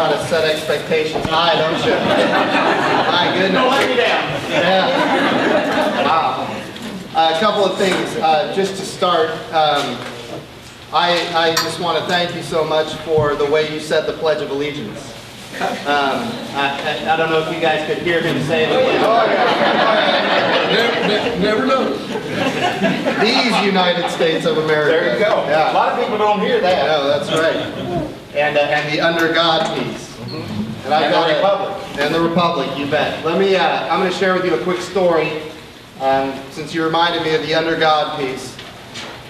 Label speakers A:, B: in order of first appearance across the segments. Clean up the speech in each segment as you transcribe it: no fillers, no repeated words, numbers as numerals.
A: how to set expectations high, don't you? My goodness.
B: Don't let me down.
A: Yeah. Wow. A couple of things. Just to start, I just want to thank you so much for the way you said the Pledge of Allegiance. I don't know if you guys could hear him say it.
C: Never know.
A: These United States of America.
B: There you go.
A: Yeah.
B: A lot of people don't hear that.
A: No, that's right. And the under God piece. And I've got
B: the Republic.
A: And the Republic, you bet. Let me. I'm going to share with you a quick story. Since you reminded me of the under God piece.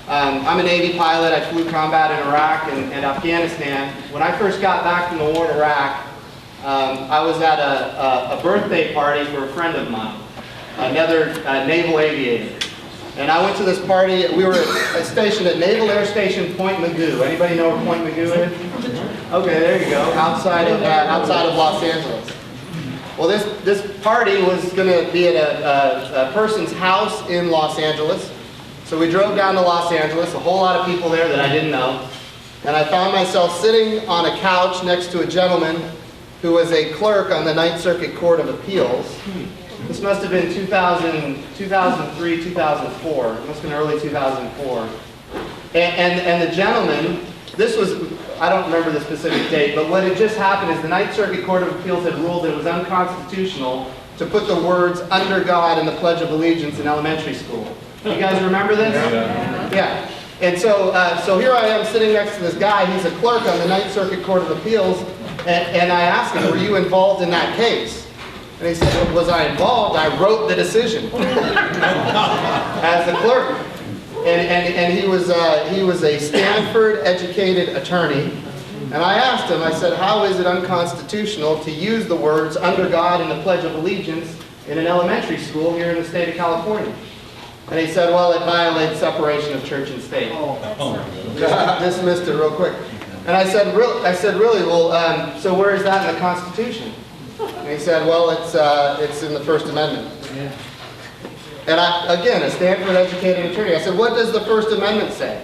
A: I'm a Navy pilot. I flew combat in Iraq and Afghanistan. When I first got back from the war in Iraq, I was at a birthday party for a friend of mine, another naval aviator. And I went to this party. We were stationed at Naval Air Station Point Mugu. Anybody know where Point Mugu is? Okay, there you go. Outside of Los Angeles. Well, this party was going to be at a person's house in Los Angeles. So we drove down to Los Angeles, a whole lot of people there that I didn't know. And I found myself sitting on a couch next to a gentleman who was a clerk on the Ninth Circuit Court of Appeals. This must have been 2003, 2004. It must have been early 2004. And the gentleman, this was, I don't remember the specific date, but what had just happened is the Ninth Circuit Court of Appeals had ruled that it was unconstitutional to put the words "under God" in the Pledge of Allegiance in elementary school. You guys remember this? Yeah. And so here I am sitting next to this guy. He's a clerk on the Ninth Circuit Court of Appeals. And I asked him, were you involved in that case? And he said, well, was I involved? I wrote the decision as the clerk. And he was a Stanford-educated attorney. And I asked him, I said, how is it unconstitutional to use the words "under God" in the Pledge of Allegiance in an elementary school here in the state of California? And he said, well, it violates separation of church and state. Just dismissed it real quick. And I said, really? Well, so where is that in the Constitution? And he said, well, it's in the First Amendment. And again, a Stanford-educated attorney, I said, what does the First Amendment say?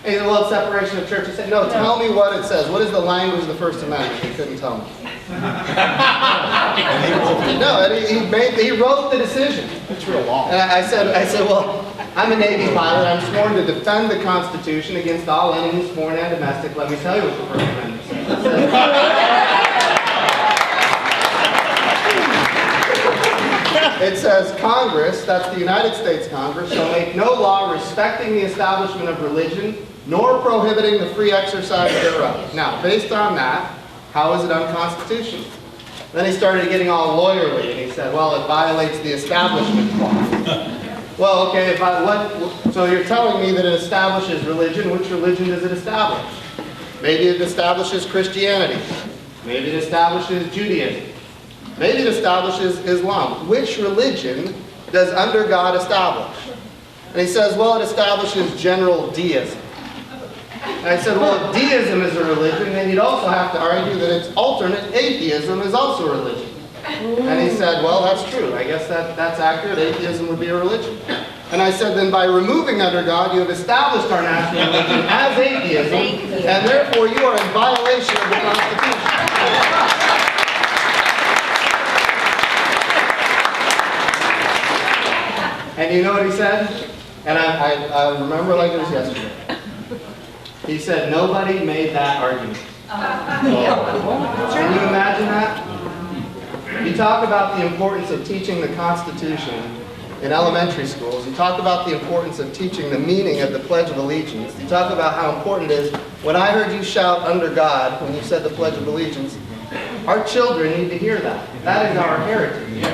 A: And he said, well, it's separation of church. I said, no, tell me what it says. What is the language of the First Amendment? He couldn't tell me. No, he wrote the decision.
B: It's real long.
A: And I said, well, I'm a Navy pilot. I'm sworn to defend the Constitution against all enemies, foreign and domestic. Let me tell you what the First Amendment says. It says, Congress, that's the United States Congress, shall make no law respecting the establishment of religion, nor prohibiting the free exercise thereof. Now, based on that, how is it unconstitutional? Then he started getting all lawyerly, and he said, well, it violates the Establishment Clause. Well, okay, so you're telling me that it establishes religion. Which religion does it establish? Maybe it establishes Christianity. Maybe it establishes Judaism. Maybe it establishes Islam. Which religion does under God establish? And he says, well, it establishes general deism. And I said, well, if deism is a religion, then you'd also have to argue that its alternate, atheism, is also a religion. And he said, well, that's true. I guess that's accurate. Atheism would be a religion. And I said, then by removing under God, you have established our national religion as atheism, and therefore you are in violation of the Constitution. And you know what he said? And I remember like it was yesterday. He said, nobody made that argument. Can you imagine that? You talk about the importance of teaching the Constitution in elementary schools. You talk about the importance of teaching the meaning of the Pledge of Allegiance. You talk about how important it is. When I heard you shout "under God" when you said the Pledge of Allegiance, our children need to hear that. That is our heritage.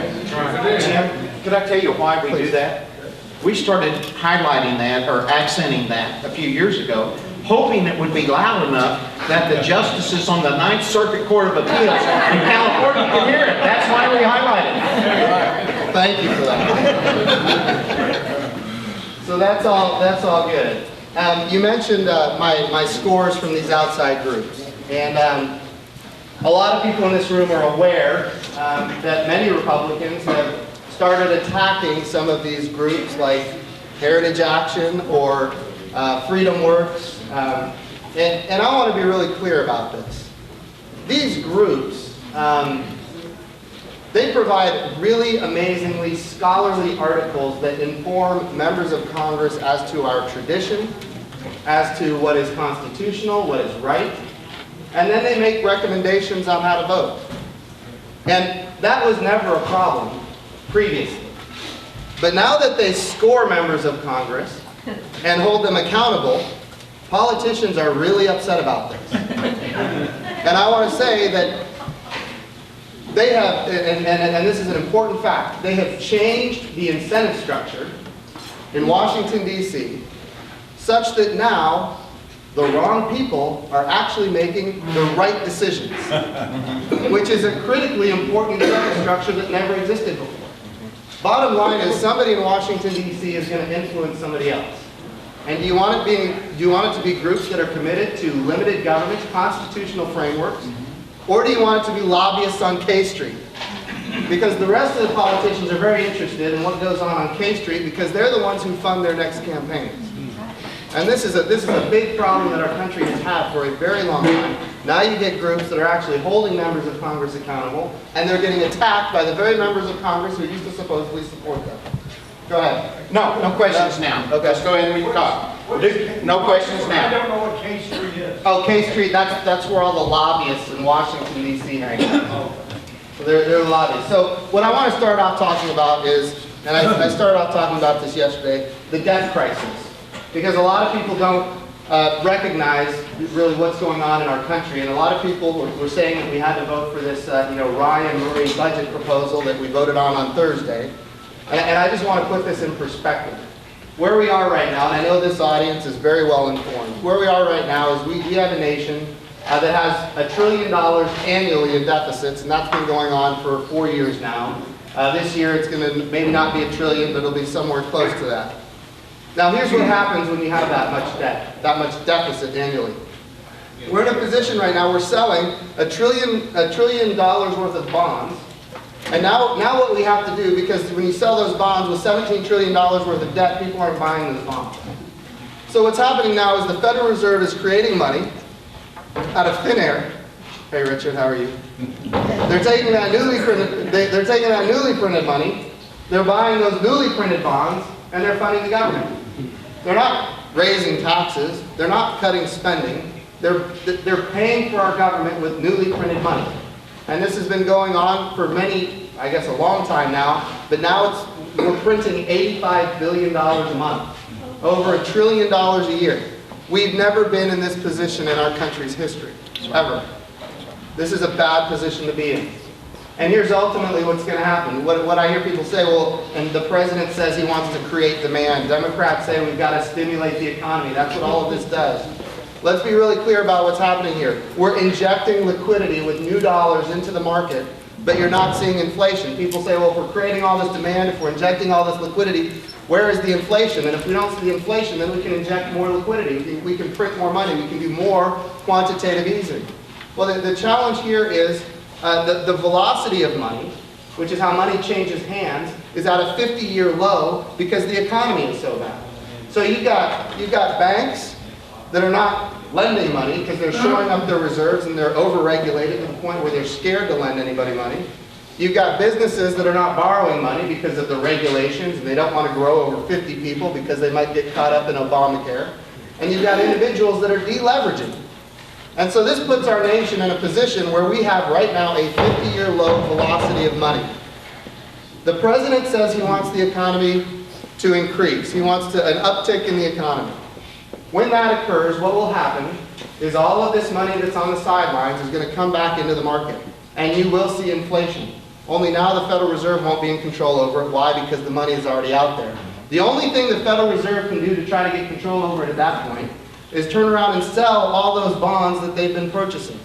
B: Could I tell you why we do that? We started highlighting that or accenting that a few years ago, hoping it would be loud enough that the justices on the Ninth Circuit Court of Appeals in California could hear it. That's why we highlighted it.
A: Thank you for that. So that's all good. You mentioned my scores from these outside groups, and a lot of people in this room are aware that many Republicans have started attacking some of these groups like Heritage Action or Freedom Works. And I want to be really clear about this. these groups, they provide really amazingly scholarly articles that inform members of Congress as to our tradition, as to what is constitutional, what is right, and then they make recommendations on how to vote. And that was never a problem previously. But now that they score members of Congress and hold them accountable, politicians are really upset about this. And I want to say that they have, and this is an important fact, they have changed the incentive structure in Washington, D.C. such that now the wrong people are actually making the right decisions, which is a critically important incentive structure that never existed before. Bottom line is somebody in Washington, D.C. is going to influence somebody else. And do you want it to be groups that are committed to limited government, constitutional frameworks, or do you want it to be lobbyists on K Street? Because the rest of the politicians are very interested in what goes on K Street because they're the ones who fund their next campaigns. And this is a big problem that our country has had for a very long time. Now you get groups that are actually holding members of Congress accountable, and they're getting attacked by the very members of Congress who used to supposedly support them. Go ahead.
B: No questions now.
A: Okay.
B: Let's go ahead and talk. No questions now.
C: I don't know what K Street is.
A: Oh, K Street, that's where all the lobbyists in Washington, D.C. hang out. So they're the lobbyists. So what I want to start off talking about is, and I started off talking about this yesterday, the debt crisis. Because a lot of people don't recognize really what's going on in our country. And a lot of people were saying that we had to vote for this Ryan Murray budget proposal that we voted on Thursday. And I just want to put this in perspective. Where we are right now, and I know this audience is very well informed, where we are right now is we have a nation that has $1 trillion annually in deficits, and that's been going on for 4 years now. This year it's going to maybe not be $1 trillion, but it'll be somewhere close to that. Now here's what happens when you have that much debt, that much deficit annually. We're in a position right now, we're selling $1 trillion worth of bonds. And now what we have to do, because when you sell those bonds with $17 trillion worth of debt, people aren't buying those bonds. So what's happening now is the Federal Reserve is creating money out of thin air. Hey Richard, how are you? They're taking that newly printed money, they're buying those newly printed bonds, and they're funding the government. They're not raising taxes, they're not cutting spending, they're paying for our government with newly printed money. And this has been going on for a long time now, but now we're printing $85 billion a month, over $1 trillion a year. We've never been in this position in our country's history, ever. This is a bad position to be in. And here's ultimately what's going to happen. What I hear people say, well, and the president says he wants to create demand. Democrats say we've got to stimulate the economy. That's what all of this does. Let's be really clear about what's happening here. We're injecting liquidity with new dollars into the market, but you're not seeing inflation. People say, well, if we're creating all this demand, if we're injecting all this liquidity, where is the inflation? And if we don't see the inflation, then we can inject more liquidity. We can print more money. We can do more quantitative easing. Well, the challenge here is the velocity of money, which is how money changes hands, is at a 50-year low because the economy is so bad. So you've got banks that are not lending money because they're shoring up their reserves and they're over-regulated to the point where they're scared to lend anybody money. You've got businesses that are not borrowing money because of the regulations and they don't want to grow over 50 people because they might get caught up in Obamacare. And you've got individuals that are deleveraging. And so this puts our nation in a position where we have right now a 50-year low velocity of money. The president says he wants the economy to increase. He wants an uptick in the economy. When that occurs, what will happen is all of this money that's on the sidelines is going to come back into the market. And you will see inflation. Only now the Federal Reserve won't be in control over it. Why? Because the money is already out there. The only thing the Federal Reserve can do to try to get control over it at that point is turn around and sell all those bonds that they've been purchasing.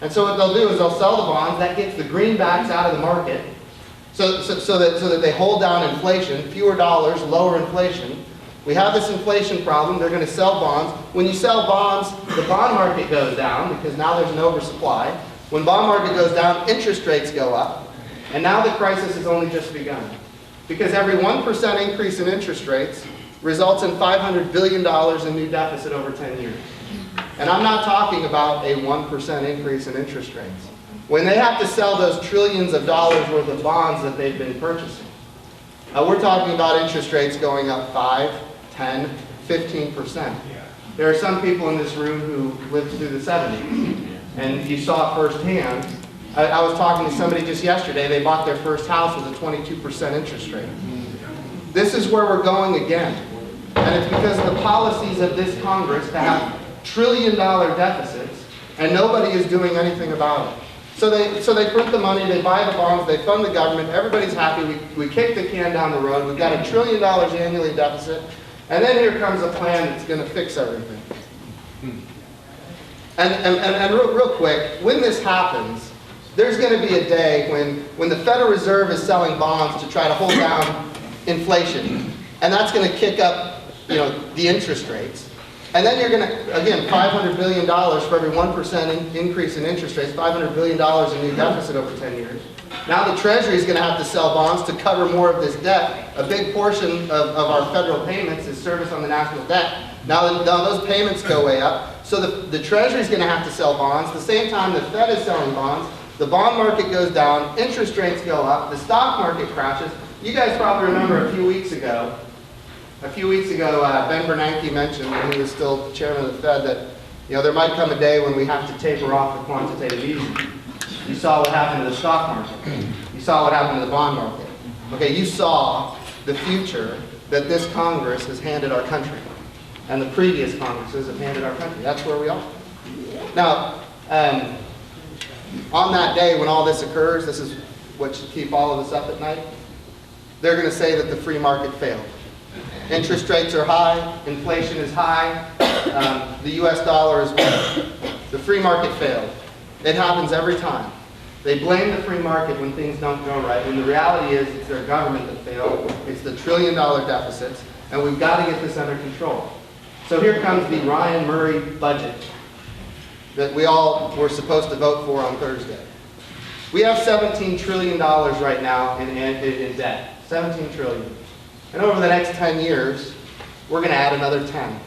A: And so what they'll do is they'll sell the bonds, that gets the greenbacks out of the market, so that they hold down inflation, fewer dollars, lower inflation. We have this inflation problem, they're going to sell bonds. When you sell bonds, the bond market goes down because now there's an oversupply. When bond market goes down, interest rates go up. And now the crisis has only just begun. Because every 1% increase in interest rates results in $500 billion in new deficit over 10 years. And I'm not talking about a 1% increase in interest rates. When they have to sell those trillions of dollars worth of bonds that they've been purchasing, we're talking about interest rates going up 5, 10, 15%. There are some people in this room who lived through the 70s, and you saw it firsthand. I was talking to somebody just yesterday. They bought their first house with a 22% interest rate. This is where we're going again. And it's because of the policies of this Congress to have trillion-dollar deficits, and nobody is doing anything about it. So they print the money, they buy the bonds, they fund the government, everybody's happy, we kick the can down the road, we've got $1 trillion annually in deficit, and then here comes a plan that's going to fix everything. And real quick, when this happens, there's going to be a day when the Federal Reserve is selling bonds to try to hold down inflation, and that's going to kick up, the interest rates. And then you're going to, again, $500 billion for every 1% increase in interest rates, $500 billion in new deficit over 10 years. Now the Treasury is going to have to sell bonds to cover more of this debt. A big portion of our federal payments is service on the national debt. Now those payments go way up. So the Treasury is going to have to sell bonds. At the same time the Fed is selling bonds. The bond market goes down. Interest rates go up. The stock market crashes. You guys probably remember a few weeks ago, Ben Bernanke mentioned, when he was still chairman of the Fed, that there might come a day when we have to taper off the quantitative easing. You saw what happened to the stock market. You saw what happened to the bond market. Okay, you saw the future that this Congress has handed our country, and the previous Congresses have handed our country. That's where we are. Now, on that day when all this occurs, this is what should keep all of us up at night. They're going to say that the free market failed. Interest rates are high, inflation is high, the US dollar is weak. The free market failed. It happens every time. They blame the free market when things don't go right, when the reality is it's their government that failed, it's the trillion-dollar deficits, and we've got to get this under control. So here comes the Ryan Murray budget that we all were supposed to vote for on Thursday. We have $17 trillion right now in debt. $17 trillion. And over the next 10 years, we're going to add another 10.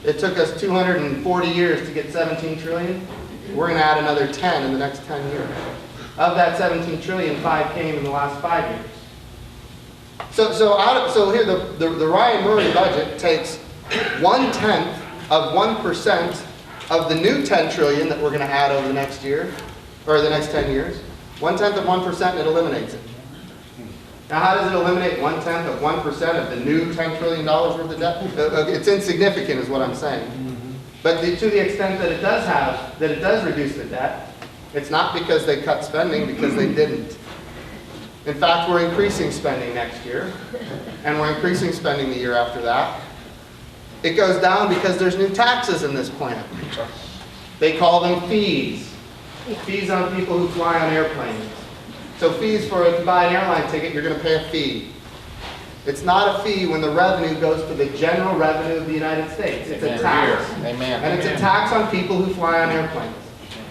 A: It took us 240 years to get 17 trillion. We're going to add another 10 in the next 10 years. Of that 17 trillion, 5 came in the last 5 years. So here, the Ryan Murray budget takes 1/10 of 1% of the new 10 trillion that we're going to add over the next year, or the next 10 years. 1/10 of 1%, and it eliminates it. Now, how does it eliminate 1/10 of 1% of the new $10 trillion worth of debt? It's insignificant, is what I'm saying. But to the extent that it does reduce the debt, it's not because they cut spending, because they didn't. In fact, we're increasing spending next year, and we're increasing spending the year after that. It goes down because there's new taxes in this plan. They call them fees. Fees on people who fly on airplanes. So fees if you buy an airline ticket, you're going to pay a fee. It's not a fee when the revenue goes to the general revenue of the United States. It's a tax.
B: Amen.
A: And it's a tax on people who fly on airplanes.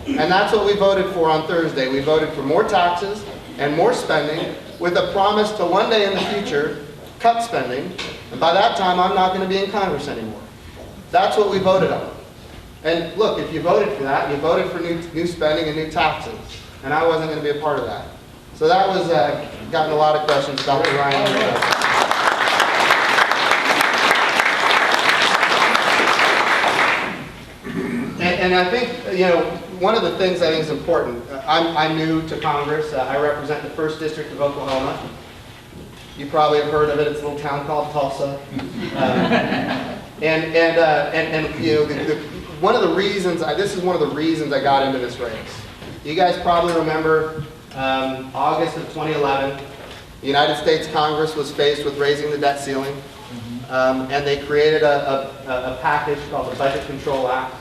A: And that's what we voted for on Thursday. We voted for more taxes and more spending with a promise to one day in the future cut spending. And by that time, I'm not going to be in Congress anymore. That's what we voted on. And look, if you voted for that, you voted for new spending and new taxes. And I wasn't going to be a part of that. So that was, gotten a lot of questions about the Ryan Murray budget. And I think, one of the things I think is important, I'm new to Congress. I represent the 1st District of Oklahoma. You probably have heard of it. It's a little town called Tulsa. One of the reasons, this is one of the reasons I got into this race. You guys probably remember August of 2011, the United States Congress was faced with raising the debt ceiling, and they created a package called the Budget Control Act.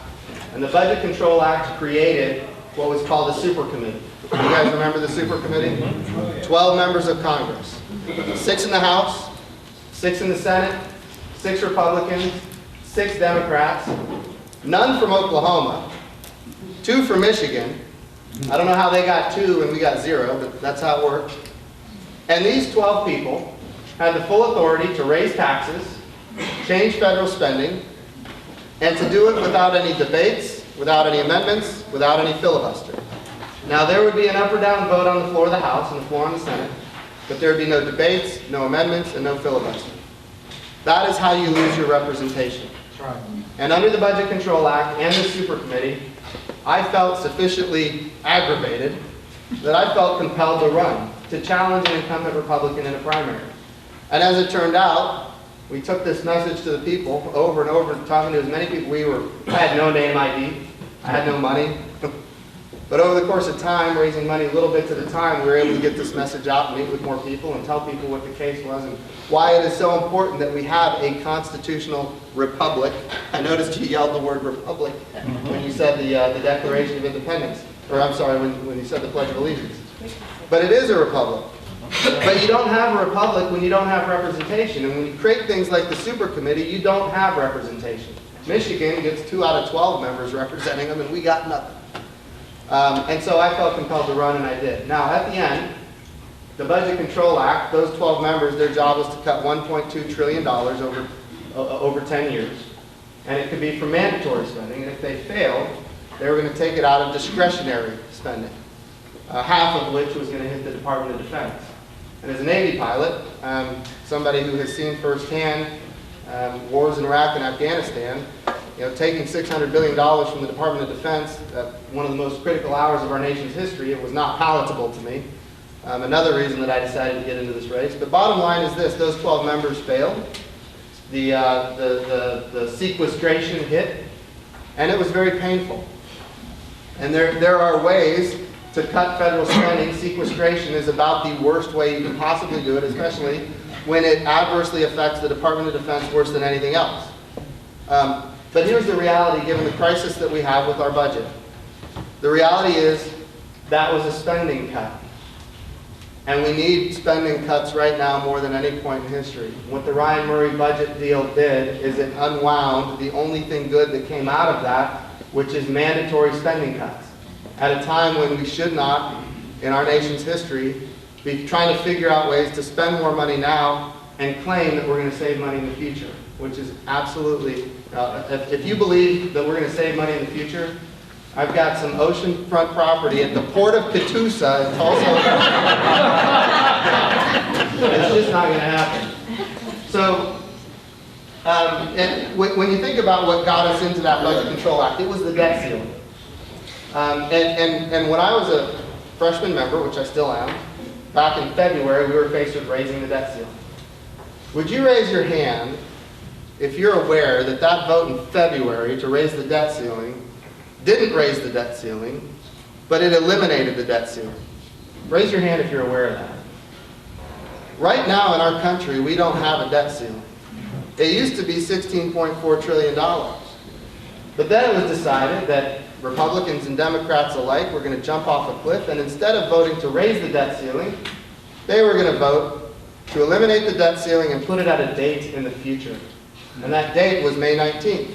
A: And the Budget Control Act created what was called the Super Committee. You guys remember the Super Committee? 12 members of Congress. 6 in the House, 6 in the Senate, 6 Republicans, 6 Democrats, none from Oklahoma, 2 from Michigan. I don't know how they got 2 and we got 0, but that's how it worked. And these 12 people had the full authority to raise taxes, change federal spending, and to do it without any debates, without any amendments, without any filibuster. Now, there would be an up or down vote on the floor of the House and the floor on the Senate, but there would be no debates, no amendments, and no filibuster. That is how you lose your representation.
B: That's right.
A: And under the Budget Control Act and the Super Committee, I felt sufficiently aggravated that I felt compelled to run, to challenge an incumbent Republican in a primary. And as it turned out, we took this message to the people over and over, talking to as many people. I had no name ID, I had no money. But over the course of time, raising money a little bit at a time, we were able to get this message out and meet with more people and tell people what the case was and why it is so important that we have a constitutional republic. I noticed you yelled the word republic when you said the Declaration of Independence, or I'm sorry, when you said the Pledge of Allegiance. But it is a republic. But you don't have a republic when you don't have representation. And when you create things like the Super Committee, you don't have representation. Michigan gets 2 out of 12 members representing them, and we got nothing. And so I felt compelled to run, and I did. Now, at the end, the Budget Control Act, those 12 members, their job was to cut $1.2 trillion over 10 years. And it could be for mandatory spending, and if they failed, they were going to take it out of discretionary spending, half of which was going to hit the Department of Defense. And as a Navy pilot, somebody who has seen firsthand wars in Iraq and Afghanistan, taking $600 billion from the Department of Defense at one of the most critical hours of our nation's history, it was not palatable to me. Another reason that I decided to get into this race. But bottom line is this: those 12 members failed. The sequestration hit, and it was very painful. And there are ways to cut federal spending. Sequestration is about the worst way you can possibly do it, especially when it adversely affects the Department of Defense worse than anything else. But here's the reality, given the crisis that we have with our budget. The reality is that was a spending cut. And we need spending cuts right now more than any point in history. What the Ryan Murray budget deal did is it unwound the only thing good that came out of that, which is mandatory spending cuts. At a time when we should not, in our nation's history, be trying to figure out ways to spend more money now and claim that we're going to save money in the future, which is absolutely, if you believe that we're going to save money in the future, I've got some oceanfront property at the port of Catoosa in Tulsa. It's just not going to happen. So, when you think about what got us into that Budget Control Act, it was the debt ceiling. And when I was a freshman member, which I still am, back in February, we were faced with raising the debt ceiling. Would you raise your hand if you're aware that that vote in February to raise the debt ceiling didn't raise the debt ceiling, but it eliminated the debt ceiling? Raise your hand if you're aware of that. Right now in our country, we don't have a debt ceiling. It used to be $16.4 trillion. But then it was decided that Republicans and Democrats alike were going to jump off a cliff, and instead of voting to raise the debt ceiling, they were going to vote to eliminate the debt ceiling and put it at a date in the future. And that date was May 19th.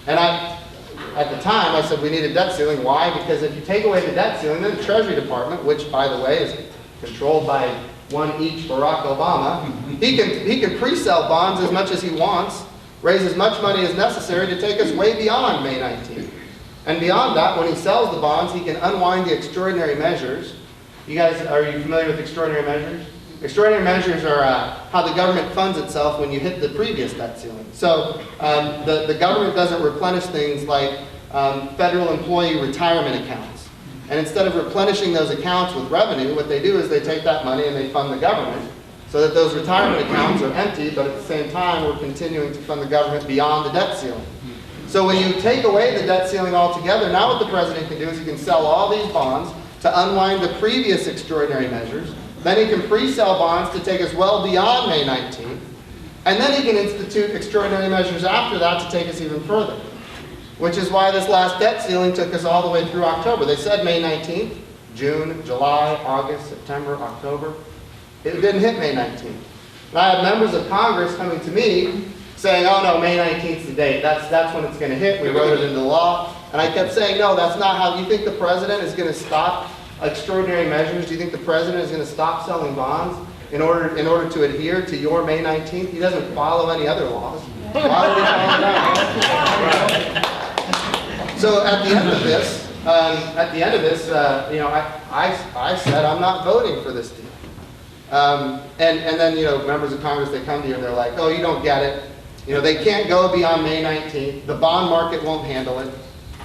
A: And at the time, I said we need a debt ceiling. Why? Because if you take away the debt ceiling, then the Treasury Department, which, by the way, is controlled by one each Barack Obama, he can pre-sell bonds as much as he wants, raise as much money as necessary to take us way beyond May 19th. And beyond that, when he sells the bonds, he can unwind the extraordinary measures. You guys, are you familiar with extraordinary measures? Extraordinary measures are how the government funds itself when you hit the previous debt ceiling. So the government doesn't replenish things like federal employee retirement accounts. And instead of replenishing those accounts with revenue, what they do is they take that money and they fund the government so that those retirement accounts are empty, but at the same time we're continuing to fund the government beyond the debt ceiling. So when you take away the debt ceiling altogether, now what the president can do is he can sell all these bonds to unwind the previous extraordinary measures. Then he can pre-sell bonds to take us well beyond May 19th. And then he can institute extraordinary measures after that to take us even further. Which is why this last debt ceiling took us all the way through October. They said May 19th, June, July, August, September, October. It didn't hit May 19th. And I had members of Congress coming to me saying, oh no, May 19th is the date. That's when it's going to hit. We wrote it into law. And I kept saying, no, that's not how. You think the president is going to stop extraordinary measures? Do you think the president is going to stop selling bonds in order to adhere to your May 19th? He doesn't follow any other laws. Why would he call it out? So at the end of this, you know, I said I'm not voting for this deal. And then, you know, members of Congress, they come to you and they're like, oh, you don't get it. You know, they can't go beyond May 19th. The bond market won't handle it.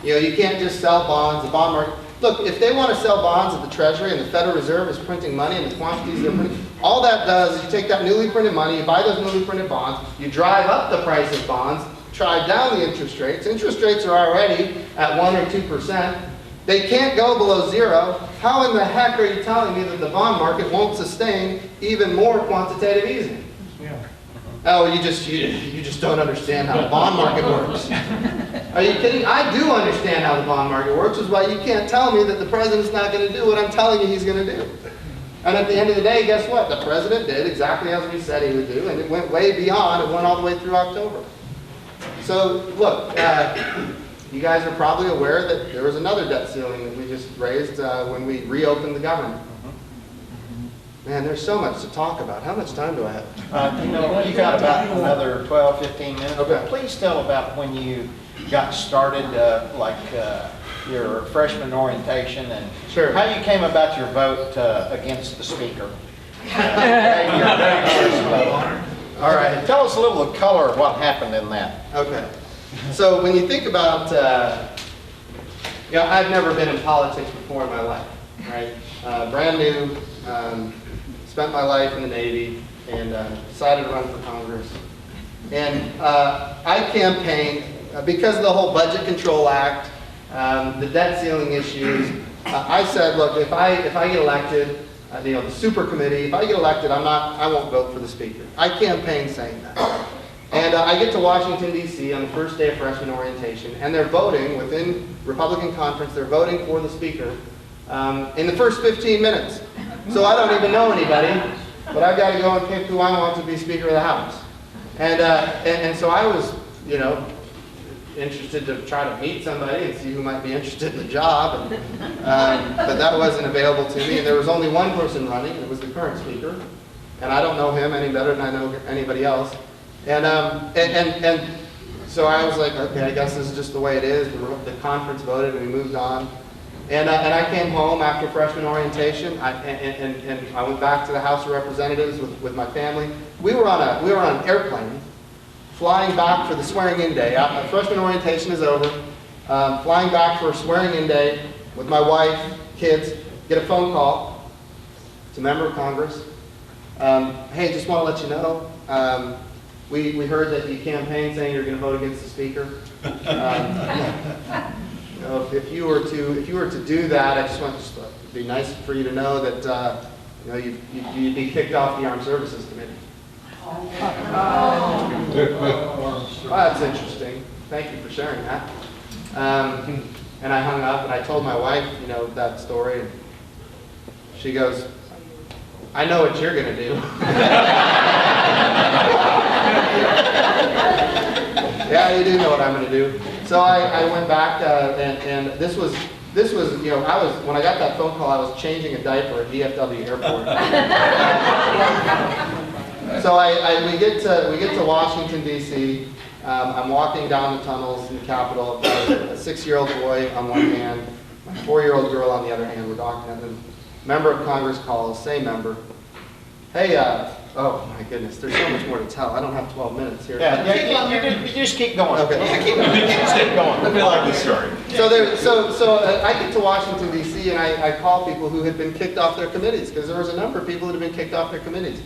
A: You know, you can't just sell bonds. The bond market. Look, if they want to sell bonds at the Treasury and the Federal Reserve is printing money and the quantities they're printing, all that does is you take that newly printed money, you buy those newly printed bonds, you drive up the price of bonds, drive down the interest rates. Interest rates are already at 1 or 2%. They can't go below zero. How in the heck are you telling me that the bond market won't sustain even more quantitative easing? Oh, you just don't understand how the bond market works. Are you kidding? I do understand how the bond market works, which is why you can't tell me that the president's not going to do what I'm telling you he's going to do. And at the end of the day, guess what? The president did exactly as we said he would do, and it went way beyond. It went all the way through October. So, look, you guys are probably aware that there was another debt ceiling that we just raised when we reopened the government. Man, there's so much to talk about. How much time do I have?
C: You know, you got about another 12, 15 minutes.
A: Okay.
C: But please tell about when you got started, your freshman orientation and
A: Sure.
C: how you came about your vote against the speaker.
A: All right.
C: Tell us a little of color of what happened in that.
A: Okay. So when you think about, you know, I've never been in politics before in my life, right? Brand new, spent my life in the Navy, and decided to run for Congress. And I campaigned, because of the whole Budget Control Act, the debt ceiling issues, I said, look, if I get elected, you know, the super committee, if I get elected, I won't vote for the speaker. I campaigned saying that. And I get to Washington, D.C. on the first day of freshman orientation, and they're voting within Republican conference, they're voting for the speaker in the first 15 minutes. So I don't even know anybody, but I've got to go and pick who I want to be Speaker of the House. And so I was, you know, interested to try to meet somebody and see who might be interested in the job, but that wasn't available to me. And there was only one person running, and it was the current speaker, and I don't know him any better than I know anybody else. And so I was like, okay, I guess this is just the way it is. The conference voted, and we moved on. And I came home after freshman orientation, and I went back to the House of Representatives with my family. We were on an airplane flying back for the swearing-in day. Freshman orientation is over. Flying back for swearing-in day with my wife, kids, get a phone call. It's a member of Congress. Hey, just want to let you know, we heard that you campaigned saying you're going to vote against the speaker. You know, if you were to do that, I just want to be nice for you to know that you know, you'd be kicked off the Armed Services Committee. Well, that's interesting. Thank you for sharing that. And I hung up and I told my wife, you know, that story. And she goes, I know what you're going to do. Yeah, you do know what I'm going to do. So I went back, and this was, you know, when I got that phone call, I was changing a diaper at DFW Airport. So we get to Washington, D.C. I'm walking down the tunnels in the Capitol. I've got a 6-year-old boy on one hand, my 4-year-old girl on the other hand. We're talking, and then member of Congress calls, same member. Hey, oh my goodness, there's so much more to tell. I don't have 12 minutes here.
C: Yeah, you just keep going.
A: Okay.
C: Yeah, keep going.
D: I like this story.
A: So I get to Washington, D.C., and I call people who had been kicked off their committees, because there was a number of people that had been kicked off their committees.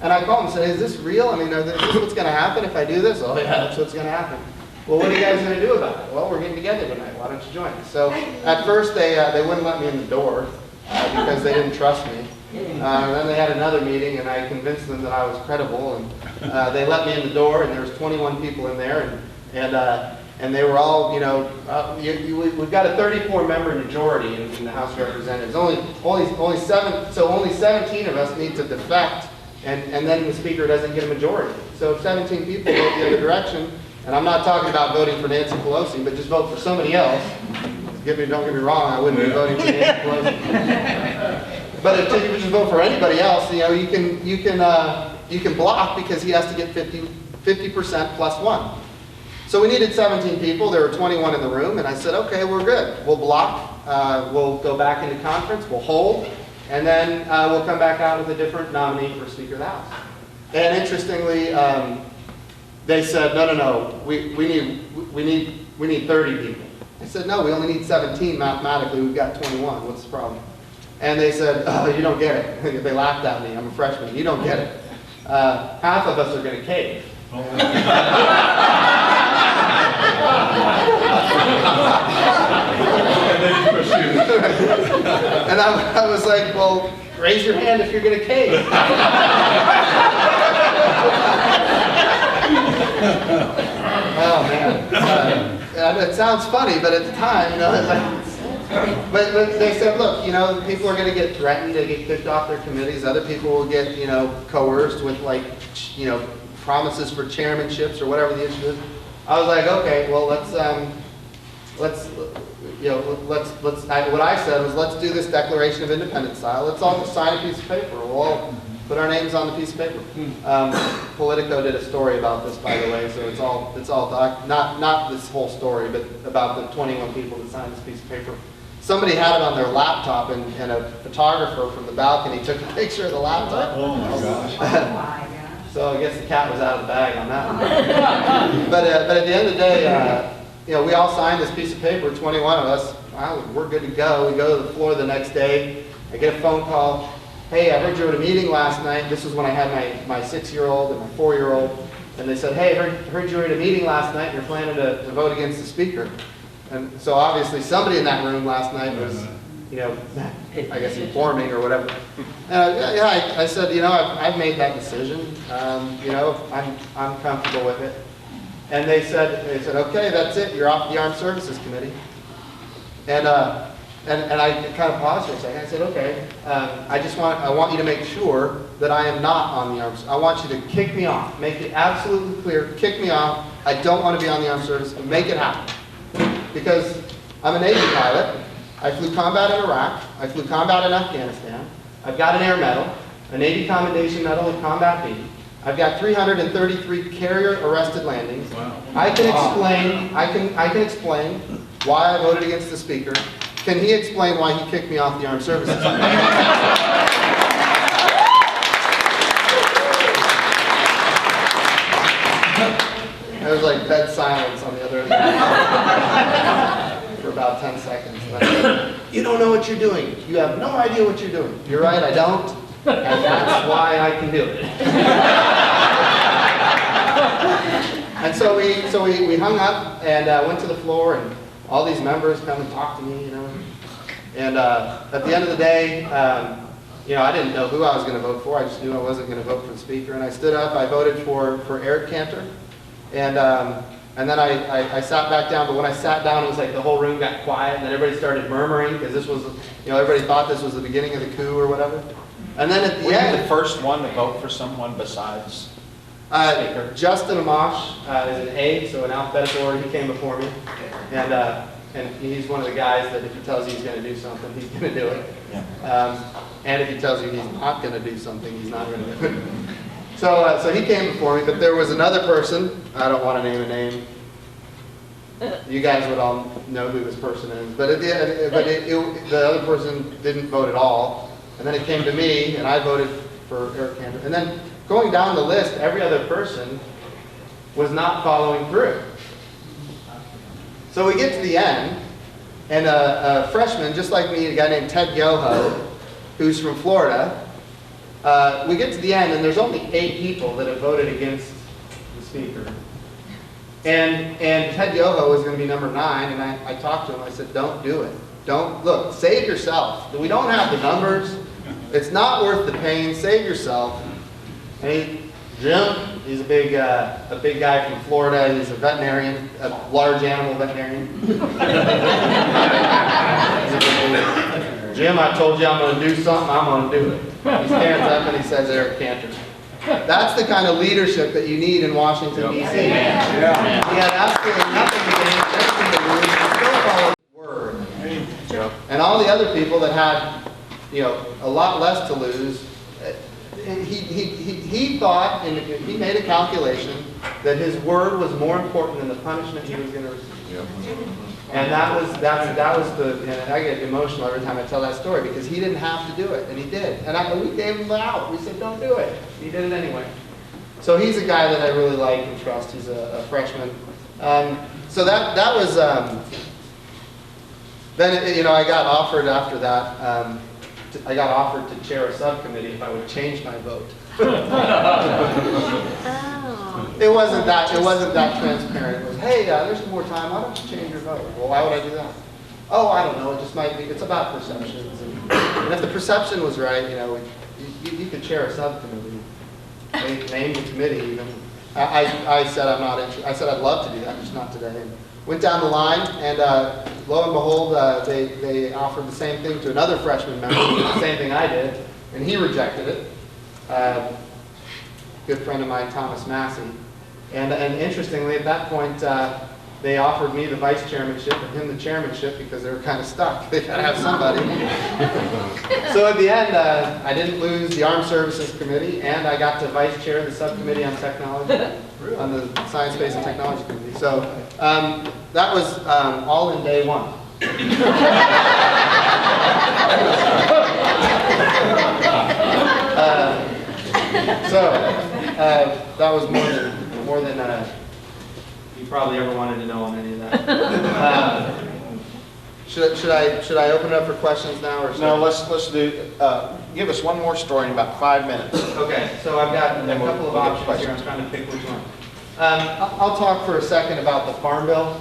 A: And I call them and say, is this real? I mean, is this what's going to happen if I do this? Oh, yeah, that's what's going to happen. Well, what are you guys going to do about it? Well, we're getting together tonight. Why don't you join us? So at first, they wouldn't let me in the door because they didn't trust me. Then they had another meeting, and I convinced them that I was credible, and they let me in the door, and there was 21 people in there, and they were all, you know, we've got a 34-member majority in the House of Representatives. Only 17 of us need to defect, and then the Speaker doesn't get a majority. So if 17 people vote the other direction, and I'm not talking about voting for Nancy Pelosi, but just vote for somebody else. Don't get me wrong, I wouldn't be voting for Nancy Pelosi. But if you just vote for anybody else, you know, you can block because he has to get 50 50% plus one. So we needed 17 people. There were 21 in the room, and I said, okay, we're good. We'll block. We'll go back into conference. We'll hold, and then we'll come back out with a different nominee for Speaker of the House. And interestingly, they said, no. We need 30 people. I said, no, we only need 17 mathematically. We've got 21. What's the problem? And they said, oh, you don't get it. They laughed at me. I'm a freshman. You don't get it. Half of us are going to cave. And I was like, well, raise your hand if you're going to cave. Oh, man. It sounds funny, but at the time, you know, it's like, but they said, look, you know, people are going to get threatened, they get kicked off their committees. Other people will get, you know, coerced with, like, you know, promises for chairmanships or whatever the issue is. I was like, okay, well, what I said was, let's do this Declaration of Independence style. Let's all just sign a piece of paper. We'll all put our names on the piece of paper. Politico did a story about this, by the way, so it's all not this whole story, but about the 21 people that signed this piece of paper. Somebody had it on their laptop, and a photographer from the balcony took a picture of the laptop.
D: Oh my gosh.
A: So I guess the cat was out of the bag on that one. But at the end of the day, you know, we all signed this piece of paper, 21 of us. Wow, we're good to go. We go to the floor the next day. I get a phone call. Hey, I heard you were at a meeting last night. This was when I had my 6-year-old and my 4-year-old. And they said, hey, heard you were at a meeting last night and you're planning to vote against the speaker. And so obviously somebody in that room last night was, you know, I guess informing or whatever. I said, you know, I've made that decision. You know, I'm comfortable with it. And they said, okay, that's it. You're off the Armed Services Committee. And I kind of paused for a second. I said, okay, I want you to make sure that I am not on the Armed Services. I want you to kick me off. Make it absolutely clear. Kick me off. I don't want to be on the Armed Services. Make it happen. Because I'm a Navy pilot. I flew combat in Iraq. I flew combat in Afghanistan. I've got an Air Medal, a Navy Commendation Medal of Combat B. I've got 333 carrier-arrested landings. Wow. I can explain why I voted against the speaker. Can he explain why he kicked me off the Armed Services? There was like dead silence on the other end for about 10 seconds. And I said, you don't know what you're doing. You have no idea what you're doing. You're right, I don't. And that's why I can do it. And so we hung up and went to the floor, and all these members come and talk to me, you know. And at the end of the day, you know, I didn't know who I was going to vote for. I just knew I wasn't going to vote for the speaker. And I stood up. I voted for Eric Cantor. And then I sat back down. But when I sat down, it was like the whole room got quiet, and then everybody started murmuring because this was, you know, everybody thought this was the beginning of the coup or whatever. And then at the end,
C: Were you the first one to vote for someone besides Speaker?
A: Justin Amash is an A, so in alphabetical order, he came before me. And he's one of the guys that if he tells you he's going to do something, he's going to do it. Yeah. And if he tells you he's not going to do something, he's not going to do it. So he came before me, but there was another person. I don't want to name a name. You guys would all know who this person is. But the other person didn't vote at all. And then it came to me, and I voted for Eric Cantor. And then going down the list, every other person was not following through. So we get to the end, and a freshman, just like me, a guy named Ted Yoho, who's from Florida, we get to the end, and there's only 8 people that have voted against the speaker. And Ted Yoho is going to be number 9, and I talked to him. I said, don't do it. Don't, look, save yourself. We don't have the numbers. It's not worth the pain. Save yourself. And Jim, he's a big guy from Florida. He's a veterinarian, a large animal veterinarian. Jim, I told you I'm going to do something, I'm going to do it. He stands up and he says, Eric Cantor. That's the kind of leadership that you need in Washington, D.C. Yeah. He had absolutely nothing to gain, everything to lose. He still followed the word. And all the other people that had, you know, a lot less to lose, he thought, and he made a calculation that his word was more important than the punishment he was going to receive. And that was the, and I get emotional every time I tell that story because he didn't have to do it, and he did. And we gave him the out. We said, don't do it. He did it anyway. So he's a guy that I really like and trust. He's a freshman. So that was, then, I got offered after that, I got offered to chair a subcommittee if I would change my vote. It wasn't that transparent. It was, hey, there's some more time. Why don't you change your vote? Well, why would I do that? Oh, I don't know. It just might be. It's about perceptions, and if the perception was right, you could chair a subcommittee, name the committee. Even I said I'm not interested. I said I'd love to do that, just not today. And went down the line, and lo and behold, they offered the same thing to another freshman member, the same thing I did, and he rejected it. Good friend of mine, Thomas Massey. And interestingly, at that point, they offered me the vice chairmanship and him the chairmanship because they were kind of stuck. They had to have somebody. So at the end, I didn't lose the Armed Services Committee, and I got to vice chair the subcommittee on technology, on the Science, Space, and Technology Committee. So that was all in day one. That was more than you probably ever wanted to know on any of that. Should I open it up for questions now, or
C: No, let's do. Give us one more story in about 5 minutes.
A: Okay, so I've got a couple of options here. I'm trying to pick which one. I'll talk for a second about the Farm Bill.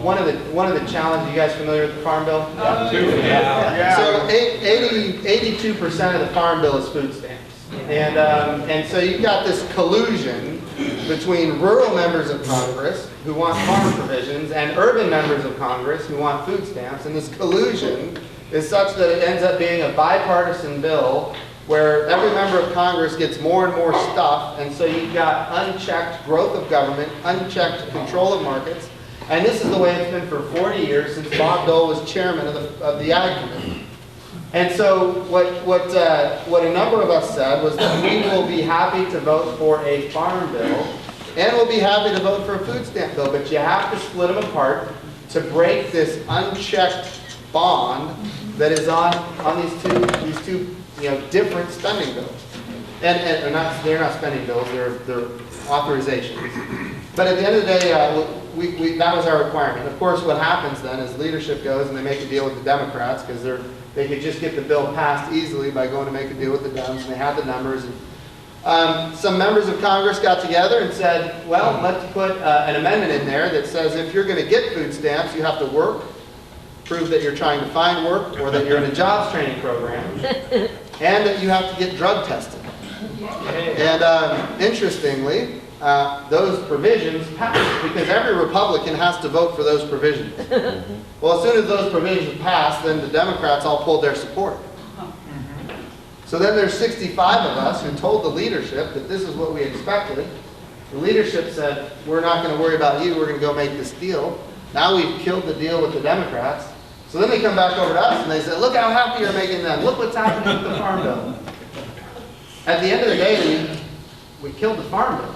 A: One of the challenges. You guys familiar with the Farm Bill?
C: Yeah.
A: So 82% of the Farm Bill is food stamps, and so you've got this collusion between rural members of Congress who want farm provisions and urban members of Congress who want food stamps, and this collusion is such that it ends up being a bipartisan bill where every member of Congress gets more and more stuff, and so you've got unchecked growth of government, unchecked control of markets, and this is the way it's been for 40 years since Bob Dole was chairman of the Ag Committee. And so what a number of us said was that we will be happy to vote for a farm bill, and we'll be happy to vote for a food stamp bill, but you have to split them apart to break this unchecked bond that is on these two different spending bills. And they're not spending bills, they're authorizations. But at the end of the day, that was our requirement. Of course, what happens then is leadership goes and they make a deal with the Democrats because they could just get the bill passed easily by going to make a deal with the Dems, and they had the numbers. And, some members of Congress got together and said, well, let's put an amendment in there that says if you're going to get food stamps, you have to work, prove that you're trying to find work, or that you're in a jobs training program, and that you have to get drug tested. And interestingly, those provisions passed because every Republican has to vote for those provisions. Well, as soon as those provisions passed, then the Democrats all pulled their support. So then there's 65 of us who told the leadership that this is what we expected. The leadership said, we're not going to worry about you, we're going to go make this deal. Now we've killed the deal with the Democrats. So then they come back over to us and they say, look how happy you're making them. Look what's happening with the Farm Bill. At the end of the day, we killed the Farm Bill.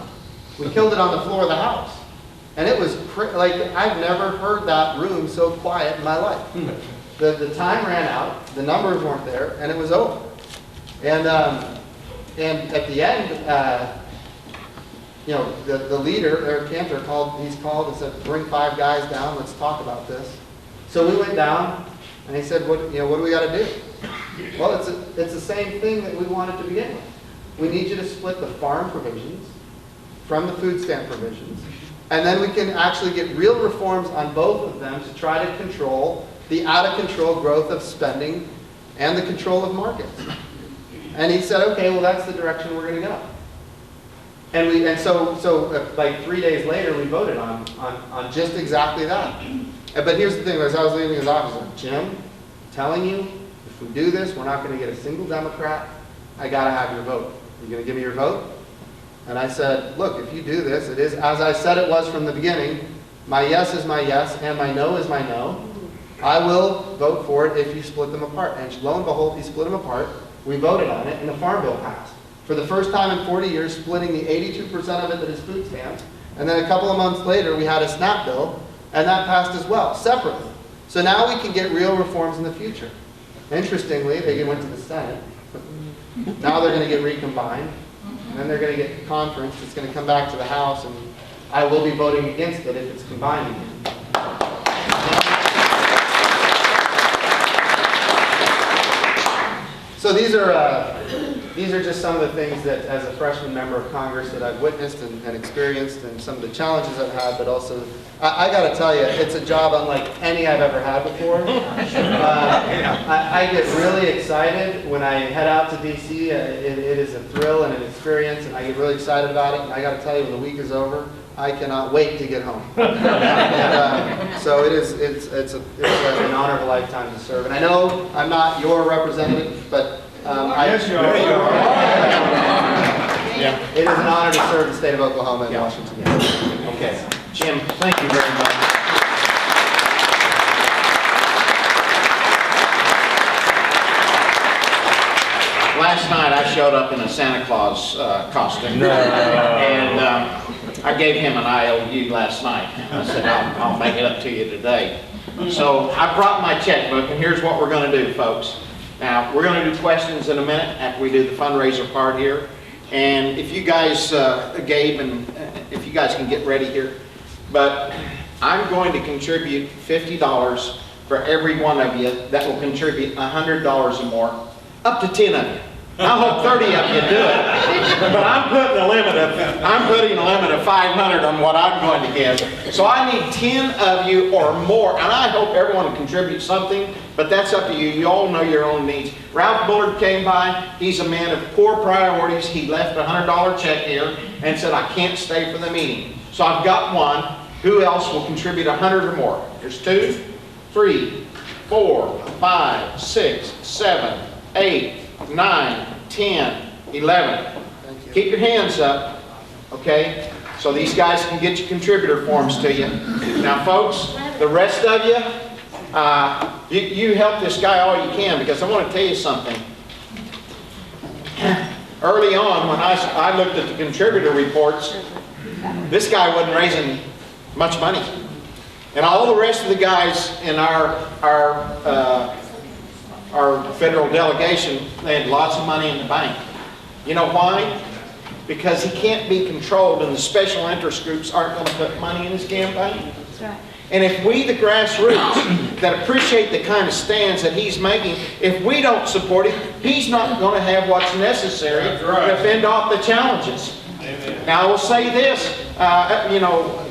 A: We killed it on the floor of the House. And it was like, I've never heard that room so quiet in my life. The time ran out, the numbers weren't there, and it was over. And at the end, the leader, Eric Cantor, called and said, bring 5 guys down, let's talk about this. So we went down, and he said, what do we got to do? Well, it's the same thing that we wanted to begin with. We need you to split the farm provisions from the food stamp provisions, and then we can actually get real reforms on both of them to try to control the out-of-control growth of spending and the control of markets. And he said, okay, well, that's the direction we're going to go. And so like 3 days later, we voted on just exactly that. But here's the thing, as I was leaving his office, I said, Jim, I'm telling you, if we do this, we're not going to get a single Democrat. I got to have your vote. Are you going to give me your vote? And I said, look, if you do this, it is as I said it was from the beginning. My yes is my yes, and my no is my no. I will vote for it if you split them apart. And lo and behold, he split them apart. we voted on it, and the Farm Bill passed. For the first time in 40 years, splitting the 82% of it that is food stamps. And then a couple of months later, we had a SNAP bill, and that passed as well, separately. So now we can get real reforms in the future. Interestingly, they went to the Senate. Now they're going to get recombined, and then they're going to get conference. It's going to come back to the House, and I will be voting against it if it's combined again. So these are just some of the things that, as a freshman member of Congress, that I've witnessed and experienced, and some of the challenges I've had, but also, I got to tell you, it's a job unlike any I've ever had before. I get really excited when I head out to D.C. It is a thrill and an experience, and I get really excited about it, and I got to tell you, when the week is over, I cannot wait to get home. So it's an honor of a lifetime to serve. And I know I'm not your representative, but
D: Yes, you are.
A: it is an honor to serve the state of Oklahoma and Washington.
B: Okay. Jim, thank you very much. Last night I showed up in a Santa Claus costume. And I gave him an IOU last night. I said, I'll make it up to you today. So I brought my checkbook, and here's what we're going to do, folks. Now, we're going to do questions in a minute after we do the fundraiser part here. And if you guys, Gabe, and if you guys can get ready here. But I'm going to contribute $50 for every one of you that will contribute $100 or more, up to 10 of you. I hope 30 of you do it, but I'm putting a limit of 500 on what I'm going to give. So I need 10 of you or more, and I hope everyone will contribute something, but that's up to you. You all know your own needs. Ralph Bullard came by. He's a man of poor priorities. He left a $100 check here and said, I can't stay for the meeting. So I've got one. Who else will contribute 100 or more? There's 2, 3, 4, 5, 6, 7, 8, 9, 10, 11. Keep your hands up, okay? So these guys can get your contributor forms to you. Now, folks, the rest of you, you help this guy all you can, because I want to tell you something. Early on, when I looked at the contributor reports, this guy wasn't raising much money. And all the rest of the guys in our federal delegation, they had lots of money in the bank. You know why? Because he can't be controlled, and the special interest groups aren't going to put money in his campaign.
E: That's right.
B: And if we, the grassroots, that appreciate the kind of stands that he's making, if we don't support him, he's not going to have what's necessary to fend off the challenges.
D: Amen.
B: Now, I will say this,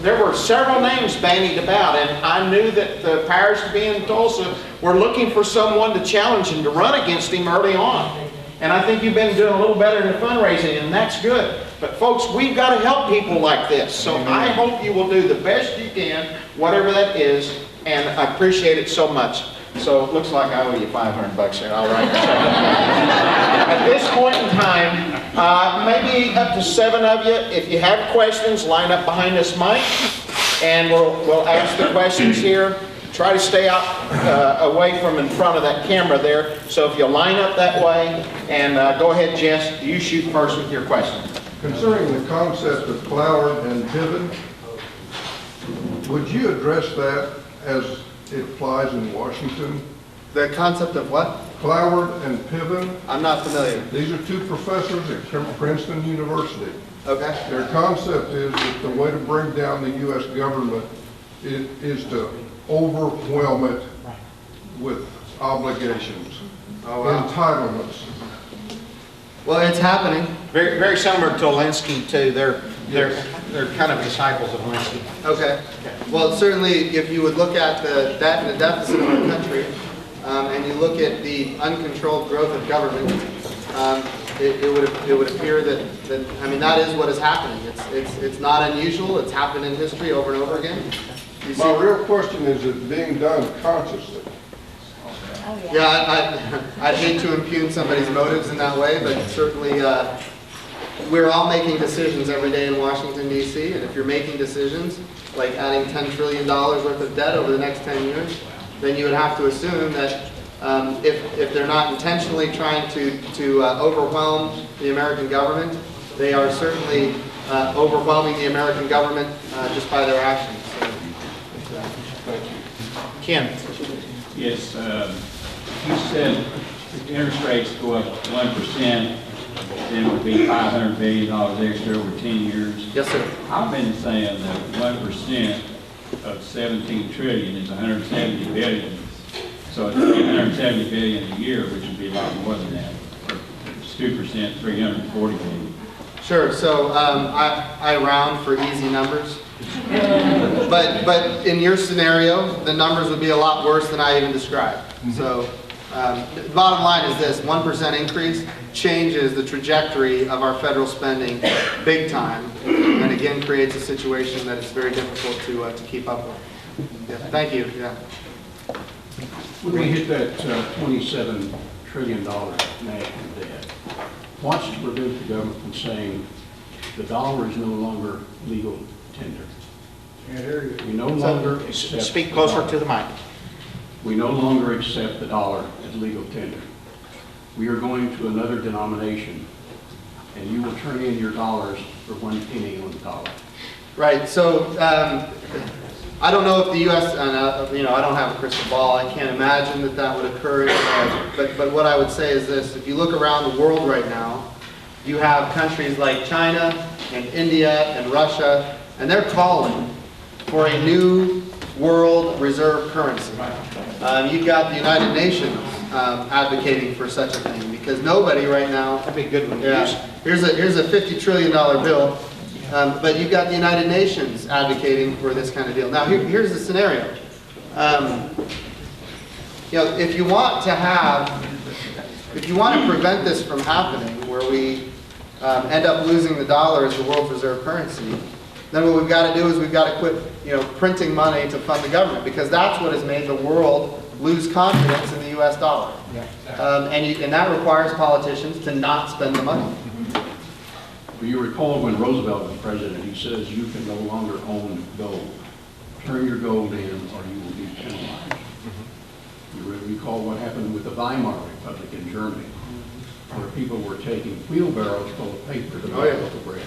B: there were several names bandied about, and I knew that the powers to be in Tulsa were looking for someone to challenge him, to run against him early on. And I think you've been doing a little better in the fundraising, and that's good. But folks, we've got to help people like this. So I hope you will do the best you can, whatever that is, and I appreciate it so much. So it looks like I owe you $500 here. I'll write the check. At this point in time, maybe up to 7 of you, if you have questions, line up behind this mic, and we'll ask the questions here. Try to stay out away from in front of that camera there. So if you line up that way, and go ahead, Jess, you shoot first with your question.
F: Concerning the concept of Cloward and Piven, would you address that as it applies in Washington?
A: The concept of what?
F: Cloward and Piven,
A: I'm not familiar.
F: these are 2 professors at Princeton University.
A: Okay.
F: Their concept is that the way to bring down the U.S. government is to overwhelm it with obligations, entitlements.
A: Well, it's happening.
B: Very, very similar to Alinsky too. They're kind of disciples of Alinsky.
A: Okay. Well, certainly, if you would look at the deficit of our country, and you look at the uncontrolled growth of government, it would appear that I mean, that is what is happening. It's not unusual. It's happened in history over and over again.
F: My real question is it being done consciously?
E: Oh,
A: Yeah, I'd hate to impugn somebody's motives in that way, but certainly we're all making decisions every day in Washington, D.C., and if you're making decisions like adding $10 trillion worth of debt over the next 10 years, then you would have to assume that if they're not intentionally trying to overwhelm the American government, they are certainly overwhelming the American government just by their actions. So,
B: Ken?
D: Yes, you said if interest rates go up 1%, then it would be $500 billion extra over 10 years.
A: yes, sir.
D: I've been saying that 1% of 17 trillion is 170 billion. So it's 170 billion a year, which would be a lot more than that. It's 2%, 340 billion.
A: Sure. So I round for easy numbers, but in your scenario, the numbers would be a lot worse than I even described. So the bottom line is this: 1% increase changes the trajectory of our federal spending big time, and again creates a situation that it's very difficult to keep up with. Yeah, thank you. Yeah.
G: When we hit that $27 trillion national debt, what's to prevent the government from saying the dollar is no longer legal tender? We no longer accept.
B: Speak closer to the mic.
G: We no longer accept the dollar as legal tender. We are going to another denomination, and you will turn in your dollars for 1 penny on the dollar.
A: Right. So I don't know if the U.S. I don't have a crystal ball. I can't imagine that would occur. But what I would say is this: if you look around the world right now, you have countries like China and India and Russia, and they're calling for a new world reserve currency. You've got the United Nations advocating for such a thing, because nobody right now.
B: That'd be a good one.
A: Yeah. Here's a $50 trillion bill, but you've got the United Nations advocating for this kind of deal. Now here's the scenario. If you want to prevent this from happening, where we end up losing the dollar as the world's reserve currency, then what we've got to do is we've got to quit, printing money to fund the government, because that's what has made the world lose confidence in the U.S. dollar. And that requires politicians to not spend the money.
G: Well, you recall when Roosevelt was president, he says you can no longer own gold. Turn your gold in or you will be penalized. You recall what happened with the Weimar Republic in Germany, where people were taking wheelbarrows full of paper to buy a loaf of bread.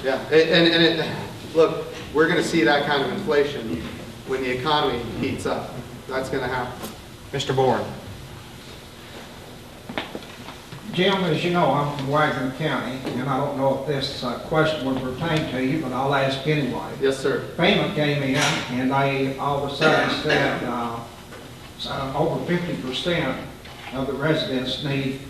A: Yeah, and look, we're going to see that kind of inflation when the economy heats up. That's going to happen.
B: Mr. Bourne.
H: Jim, as you know, I'm from Wagner County, and I don't know if this question would pertain to you, but I'll ask anyway.
A: Yes, sir.
H: FEMA came in, and they all of a sudden said over 50% of the residents need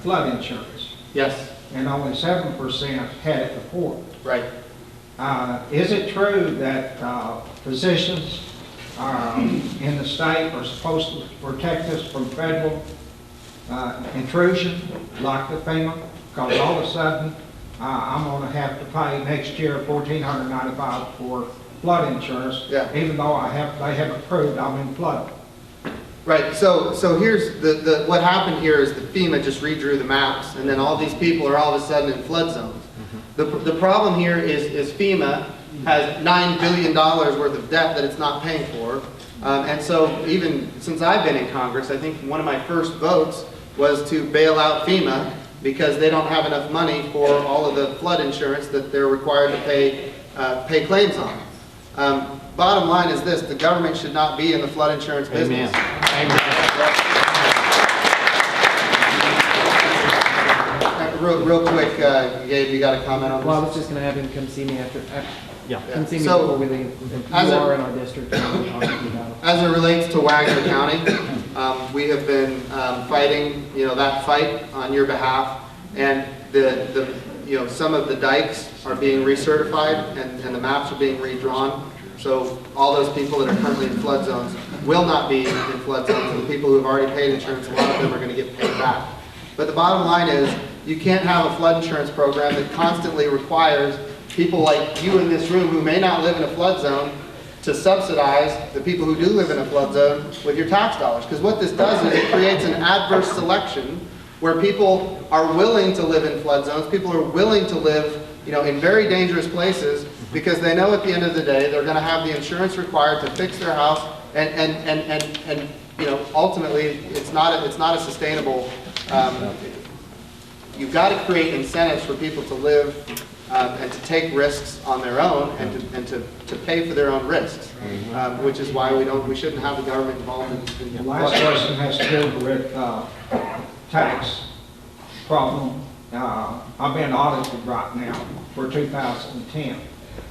H: flood insurance,
A: Yes,
H: and only 7% had it before.
A: right.
H: Is it true that physicians in the state are supposed to protect us from federal intrusion like the FEMA? Because all of a sudden I'm going to have to pay next year $1,495 for flood insurance, even though they haven't proved I'm in flood.
A: Right. So here's what happened here is that FEMA just redrew the maps, and then all these people are all of a sudden in flood zones. The problem here is FEMA has $9 billion worth of debt that it's not paying for. And so even since I've been in Congress, I think one of my first votes was to bail out FEMA because they don't have enough money for all of the flood insurance that they're required to pay claims on. Bottom line is this: the government should not be in the flood insurance business.
B: Amen.
A: Real quick, Gabe, you got a comment on this?
I: Well, I was just going to have him come see me come see me
A: So,
I: before we leave. You
A: as
I: are in our district. And we'll talk to you about it.
A: As it relates to Wagner County, we have been fighting, that fight on your behalf, and some of the dikes are being recertified, and the maps are being redrawn. So all those people that are currently in flood zones will not be in flood zones. And the people who have already paid insurance, a lot of them are going to get paid back. But the bottom line is, you can't have a flood insurance program that constantly requires people like you in this room who may not live in a flood zone to subsidize the people who do live in a flood zone with your tax dollars. Because what this does is it creates an adverse selection where people are willing to live in flood zones, people are willing to live in very dangerous places, because they know at the end of the day they're going to have the insurance required to fix their house and ultimately, it's not a sustainable, you've got to create incentives for people to live and to take risks on their own and to pay for their own risks, which is why we shouldn't have the government involved in
H: The last question has to do with tax problem. I've been audited right now for 2010.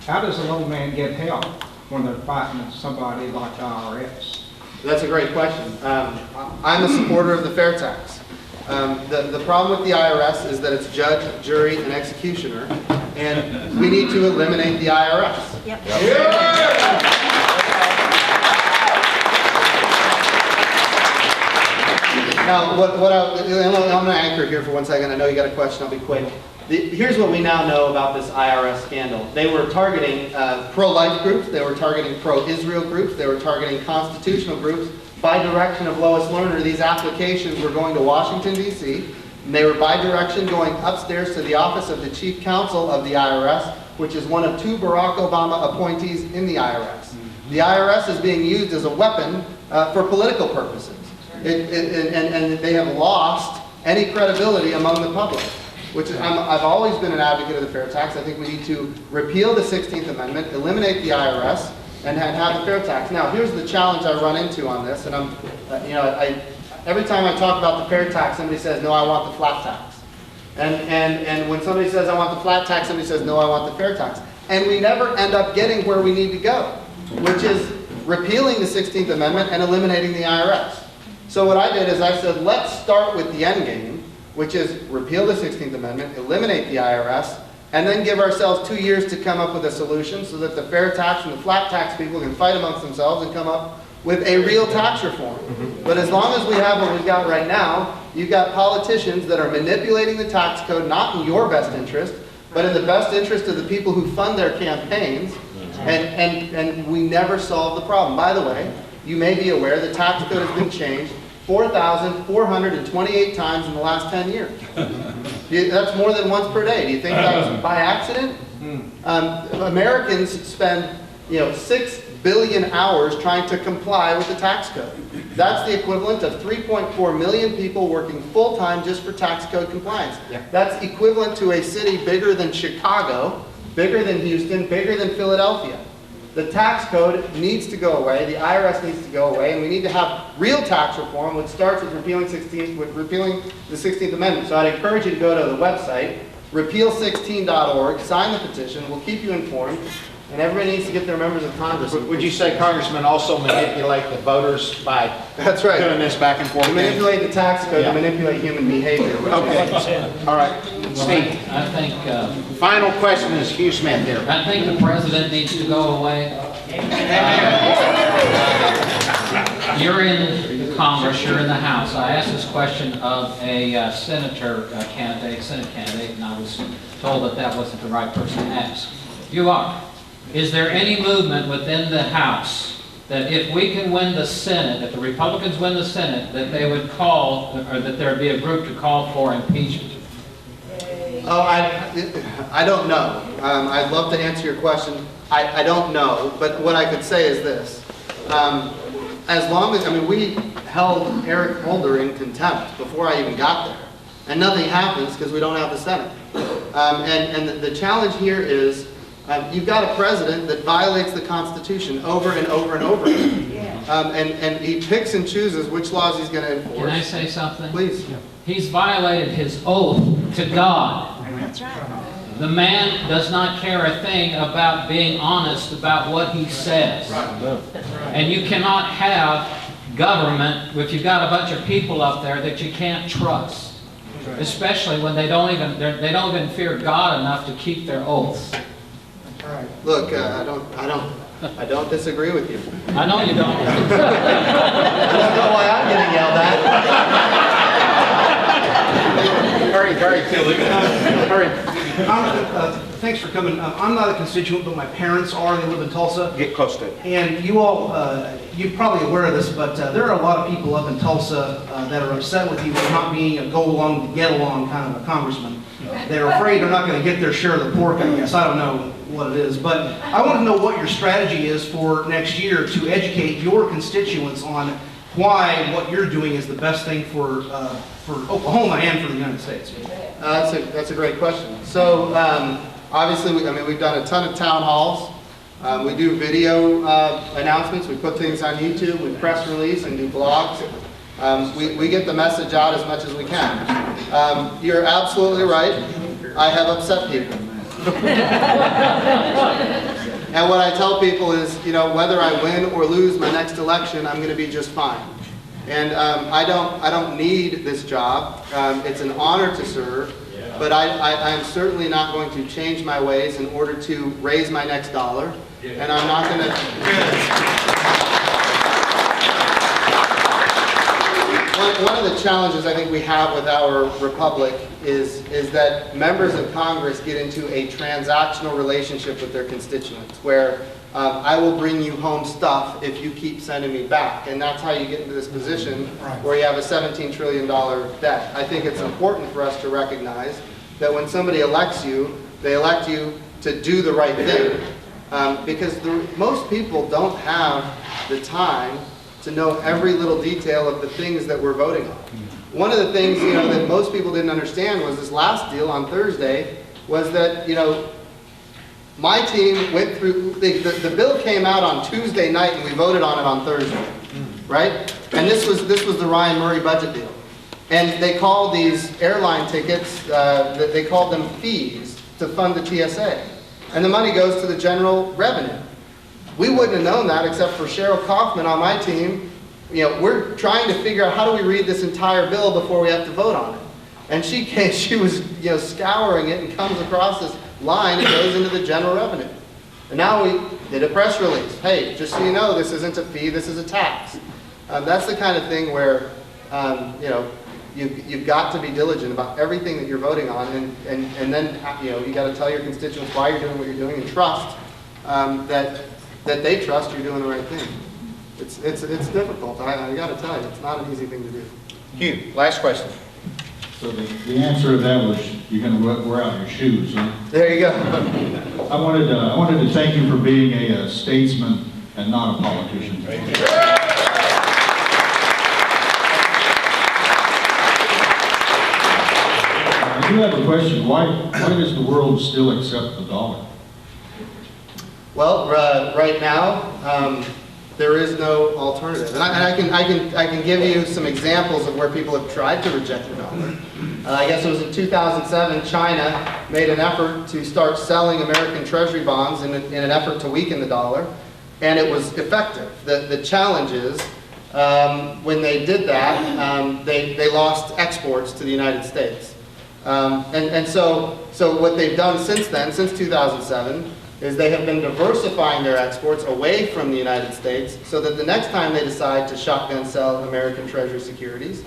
H: How does a low man get help when they're fighting somebody like the IRS?
A: That's a great question. I'm a supporter of the fair tax. The problem with the IRS is that it's judge, jury, and executioner, and we need to eliminate the IRS.
E: Yep.
A: Now, I'm going to anchor here for 1 second. I know you got a question. I'll be quick. Here's what we now know about this IRS scandal. They were targeting pro-life groups. They were targeting pro-Israel groups. They were targeting constitutional groups. By direction of Lois Lerner, these applications were going to Washington, D.C., and they were by direction going upstairs to the office of the chief counsel of the IRS, which is one of 2 Barack Obama appointees in the IRS. The IRS is being used as a weapon for political purposes. And they have lost any credibility among the public, which is, I've always been an advocate of the fair tax. I think we need to repeal the 16th Amendment, eliminate the IRS, and have the fair tax. Now, here's the challenge I run into on this, and every time I talk about the fair tax, somebody says, no, I want the flat tax. And when somebody says, I want the flat tax, somebody says, no, I want the fair tax. And we never end up getting where we need to go, which is repealing the 16th Amendment and eliminating the IRS. So what I did is I said, let's start with the end game, which is repeal the 16th Amendment, eliminate the IRS, and then give ourselves 2 years to come up with a solution so that the fair tax and the flat tax people can fight amongst themselves and come up with a real tax reform. But as long as we have what we've got right now, you've got politicians that are manipulating the tax code, not in your best interest, but in the best interest of the people who fund their campaigns, and we never solve the problem. By the way, you may be aware the tax code has been changed 4,428 times in the last 10 years. That's more than once per day. Do you think that was by accident? Americans spend 6 billion hours trying to comply with the tax code. That's the equivalent of 3.4 million people working full-time just for tax code compliance. That's equivalent to a city bigger than Chicago, bigger than Houston, bigger than Philadelphia. The tax code needs to go away, the IRS needs to go away, and we need to have real tax reform, which starts with repealing the 16th Amendment. So I'd encourage you to go to the website, repeal16.org, sign the petition, we'll keep you informed, and everybody needs to get their members of Congress.
B: Would you say, Congressman, also manipulate the voters by
A: That's right.
B: doing this back and forth?
A: To manipulate the tax code, to manipulate human behavior.
B: Okay. All right. Steve,
J: I think,
B: final question is Hugh Smith here.
J: I think the president needs to go away. You're in Congress, you're in the House. I asked this question of a Senate candidate, and I was told that that wasn't the right person to ask. You are. Is there any movement within the House that if we can win the Senate, if the Republicans win the Senate, that they would call, or that there would be a group to call for impeachment?
A: Oh, I don't know. I'd love to answer your question. I don't know, but what I could say is this. As long as, we held Eric Holder in contempt before I even got there, and nothing happens because we don't have the Senate. And the challenge here is you've got a president that violates the Constitution over and over and over again. And he picks and chooses which laws he's going to enforce.
J: Can I say something?
A: Please.
J: He's violated his oath to God.
E: That's right.
J: The man does not care a thing about being honest about what he says. And you cannot have government if you've got a bunch of people up there that you can't trust. Especially when they don't even fear God enough to keep their oaths.
A: Look, I don't disagree with you.
J: I know you don't.
A: I don't know why I'm getting yelled at.
B: Hurry.
K: Thanks for coming. I'm not a constituent, but my parents are. They live in Tulsa.
B: Get close to it.
K: And you all, you're probably aware of this, but there are a lot of people up in Tulsa that are upset with you for not being a go-along to get-along kind of a congressman. They're afraid they're not going to get their share of the pork, I guess. I don't know what it is. But I want to know what your strategy is for next year to educate your constituents on why what you're doing is the best thing for Oklahoma and for the United States.
A: That's a great question. So obviously, we've done a ton of town halls. We do video announcements. We put things on YouTube. We press release and do blogs. We get the message out as much as we can. You're absolutely right. I have upset people. And what I tell people is, whether I win or lose my next election, I'm going to be just fine. And I don't need this job. It's an honor to serve, but I'm certainly not going to change my ways in order to raise my next dollar. And I'm not going to. One of the challenges I think we have with our republic is that members of Congress get into a transactional relationship with their constituents, where I will bring you home stuff if you keep sending me back. And that's how you get into this position where you have a $17 trillion debt. I think it's important for us to recognize that when somebody elects you, they elect you to do the right thing. Because most people don't have the time to know every little detail of the things that we're voting on. One of the things that most people didn't understand was this last deal on Thursday was that my team went through, the bill came out on Tuesday night and we voted on it on Thursday, right? And this was the Ryan Murray budget deal. And they called these airline tickets, they called them fees to fund the TSA. And the money goes to the general revenue. We wouldn't have known that except for Cheryl Kaufman on my team. We're trying to figure out how do we read this entire bill before we have to vote on it. And she was scouring it and comes across this line and goes into the general revenue. And now we did a press release. Hey, just so you know, this isn't a fee, this is a tax. That's the kind of thing where you've got to be diligent about everything that you're voting on, and then you got to tell your constituents why you're doing what you're doing and trust that they trust you're doing the right thing. It's difficult. I got to tell you, it's not an easy thing to do.
B: Hugh, last question.
D: So the answer to that was you're going to wear out your shoes, huh?
A: There you go.
D: I wanted to thank you for being a statesman and not a politician. I do have a question. Why does the world still accept the dollar?
A: Well, right now, there is no alternative. And I can give you some examples of where people have tried to reject the dollar. I guess it was in 2007, China made an effort to start selling American Treasury bonds in an effort to weaken the dollar, and it was effective. The challenge is, when they did that, they lost exports to the United States. So what they've done since then, since 2007, is they have been diversifying their exports away from the United States so that the next time they decide to shotgun sell American Treasury securities,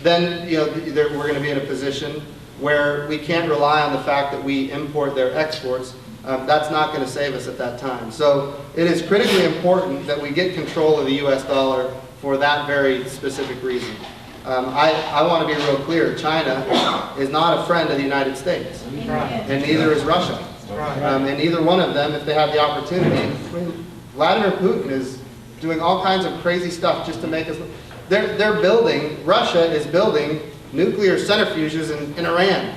A: then we're going to be in a position where we can't rely on the fact that we import their exports. That's not going to save us at that time. So it is critically important that we get control of the U.S. dollar for that very specific reason. I want to be real clear. China is not a friend of the United States, and neither is Russia. And either one of them, if they have the opportunity, Vladimir Putin is doing all kinds of crazy stuff just to make us. Russia is building nuclear centrifuges in Iran.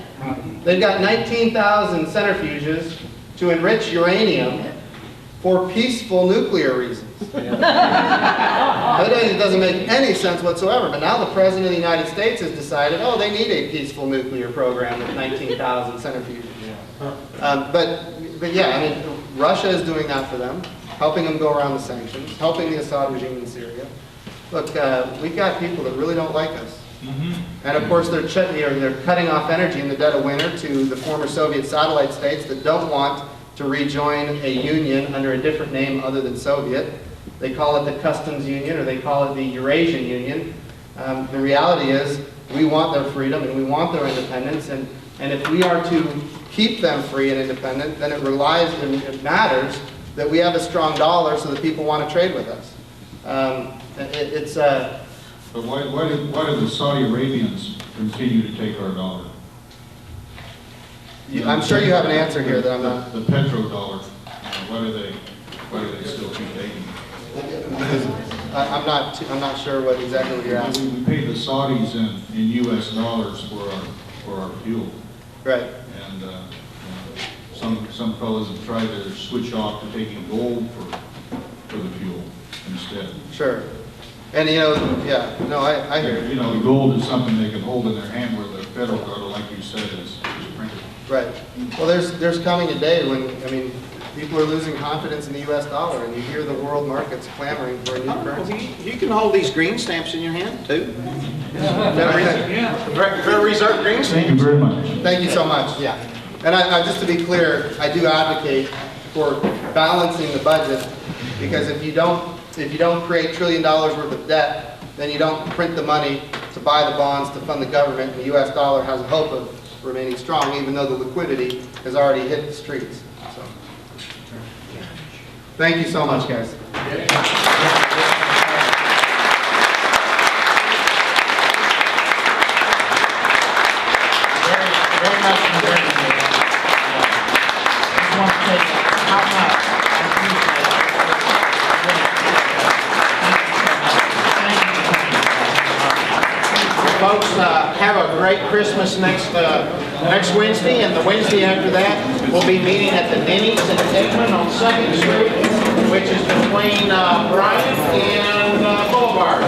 A: They've got 19,000 centrifuges to enrich uranium for peaceful nuclear reasons. It doesn't make any sense whatsoever. But now the President of the United States has decided, they need a peaceful nuclear program with 19,000 centrifuges. But yeah, Russia is doing that for them, helping them go around the sanctions, helping the Assad regime in Syria. Look, we've got people that really don't like us. And of course, they're cutting off energy in the dead of winter to the former Soviet satellite states that don't want to rejoin a union under a different name other than Soviet. They call it the Customs Union, or they call it the Eurasian Union. The reality is, we want their freedom and we want their independence, and if we are to keep them free and independent, then it relies and it matters that we have a strong dollar so that people want to trade with us.
D: But why do the Saudi Arabians continue to take our dollar?
A: I'm sure you have an answer here that I'm not.
D: The petrodollar. Why do they still keep taking it?
A: I'm not sure what exactly what you're asking.
L: We pay the Saudis in US dollars for our fuel.
A: Right.
L: And some fellows have tried to switch off to taking gold for the fuel instead.
A: Sure. And yeah, no, I hear you.
L: The gold is something they can hold in their hand where the federal government, like you said, is printed.
A: Right. Well, there's coming a day when, people are losing confidence in the U.S. dollar, and you hear the world markets clamoring for a new currency.
B: You can hold these green stamps in your hand, too. Federal Reserve green stamps.
L: Thank you very much.
A: Thank you so much. Yeah. And just to be clear, I do advocate for balancing the budget, because if you don't create $1 trillion worth of debt, then you don't print the money to buy the bonds to fund the government, and the U.S. dollar has a hope of remaining strong, even though the liquidity has already hit the streets. So, thank you so much, guys.
B: Very much congratulated. I just want to say how much I appreciate it. Folks, have a great Christmas next Wednesday, and the Wednesday after that, we'll be meeting at the Denny's in Edmond on 2nd Street, which is between Bryant and Boulevard.